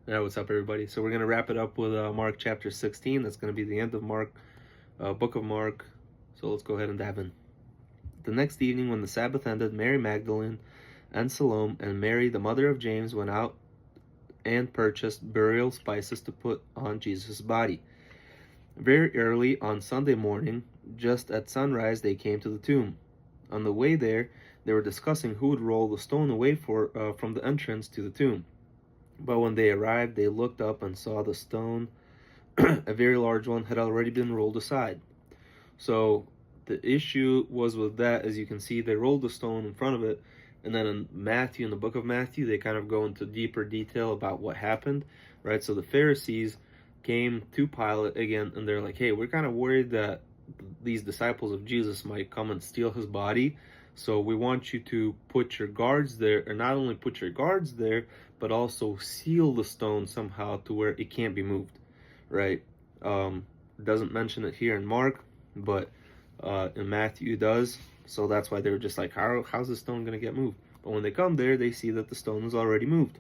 Yeah, what's up, everybody? So we're going to wrap it up with Mark chapter 16. That's going to be the end of Mark, book of Mark. So let's go ahead and dive in. The next evening, when the Sabbath ended, Mary Magdalene and Salome and Mary, the mother of James, went out and purchased burial spices to put on Jesus' body. Very early on Sunday morning, just at sunrise, they came to the tomb. On the way there, they were discussing who would roll the stone away from the entrance to the tomb. But when they arrived, they looked up and saw the stone, a very large one, had already been rolled aside. So the issue was with that, as you can see, they rolled the stone in front of it, and then in the book of Matthew, they kind of go into deeper detail about what happened, right? So the Pharisees came to Pilate again, and they're like, hey, we're kind of worried that these disciples of Jesus might come and steal his body. So we want you to put your guards there, and not only put your guards there, but also seal the stone somehow to where it can't be moved, right? It doesn't mention it here in Mark, but in Matthew it does. So that's why they were just like, how's the stone going to get moved? But when they come there, they see that the stone is already moved.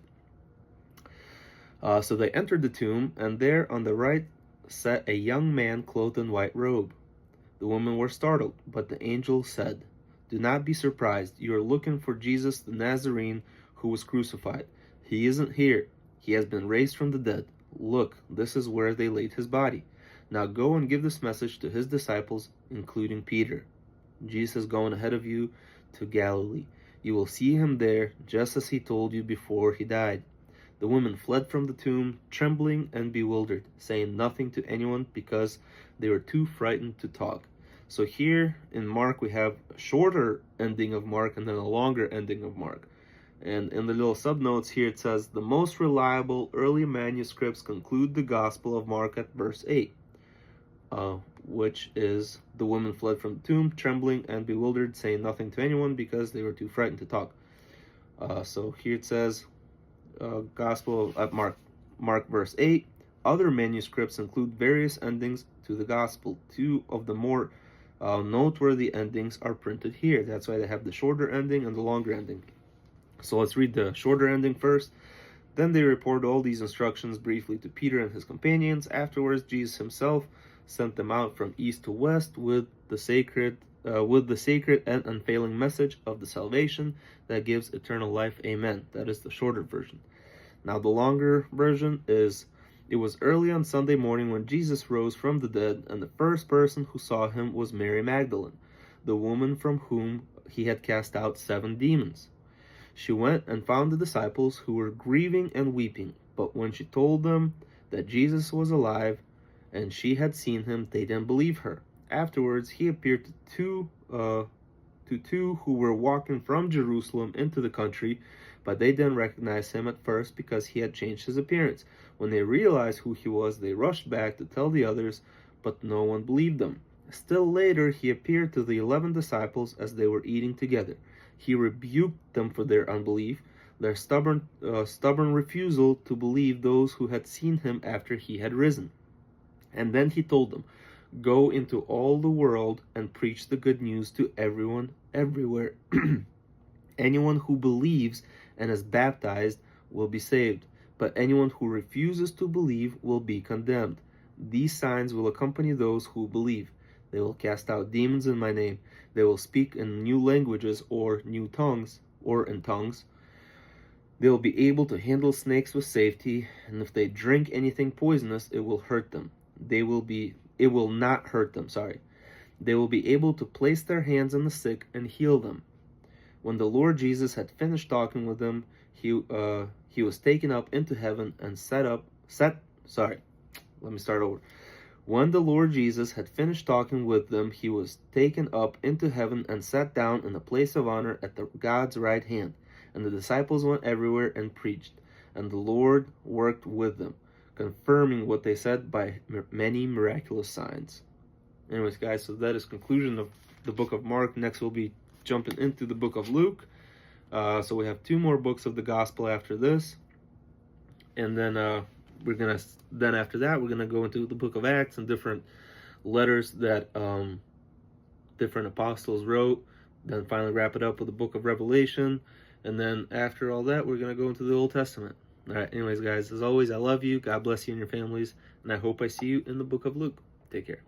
So they entered the tomb, and there on the right sat a young man clothed in white robe. The women were startled, but the angel said, "Do not be surprised. You are looking for Jesus the Nazarene who was crucified. He isn't here. He has been raised from the dead. Look, this is where they laid his body. Now go and give this message to his disciples, including Peter. Jesus is going ahead of you to Galilee. You will see him there, just as he told you before he died." The women fled from the tomb, trembling and bewildered, saying nothing to anyone because they were too frightened to talk. So here in Mark, we have a shorter ending of Mark and then a longer ending of Mark. And in the little subnotes here, it says, the most reliable early manuscripts conclude the Gospel of Mark at verse 8, which is, the women fled from the tomb, trembling and bewildered, saying nothing to anyone because they were too frightened to talk. So here it says, Gospel of Mark verse 8. Other manuscripts include various endings to the Gospel. Two of the more noteworthy endings are printed here. That's why they have the shorter ending and the longer ending. So let's read the shorter ending first. Then they report all these instructions briefly to Peter and his companions. Afterwards, Jesus himself sent them out from east to west with the sacred and unfailing message of the salvation that gives eternal life. Amen. That is the shorter version. Now the longer version is, it was early on Sunday morning when Jesus rose from the dead, and the first person who saw him was Mary Magdalene, the woman from whom he had cast out 7 demons. She went and found the disciples who were grieving and weeping, but when she told them that Jesus was alive and she had seen him, they didn't believe her. Afterwards, he appeared to two who were walking from Jerusalem into the country, but they didn't recognize him at first because he had changed his appearance. When they realized who he was, they rushed back to tell the others, but no one believed them. Still later, he appeared to the 11 disciples as they were eating together. He rebuked them for their unbelief, their stubborn refusal to believe those who had seen him after he had risen. And then he told them, "Go into all the world and preach the good news to everyone, everywhere. Anyone who believes and is baptized will be saved, but anyone who refuses to believe will be condemned. These signs will accompany those who believe. They will cast out demons in my name. They will speak in new languages or in tongues. They will be able to handle snakes with safety, and if they drink anything poisonous, it will not hurt them, They will be able to place their hands on the sick and heal them." When the Lord Jesus had finished talking with them, he was taken up into heaven and When the Lord Jesus had finished talking with them, he was taken up into heaven and sat down in a place of honor at God's right hand. And the disciples went everywhere and preached, and the Lord worked with them, confirming what they said by many miraculous signs. Anyways, guys, so that is conclusion of the book of Mark. Next, we'll be jumping into the book of Luke. So we have 2 more books of the gospel after this, and then after that we're gonna go into the book of Acts and different letters that different apostles wrote. Then finally wrap it up with the book of Revelation, and then after all that we're gonna go into the Old Testament. All right, anyways, guys, as always, I love you. God bless you and your families, and I hope I see you in the book of Luke. Take care.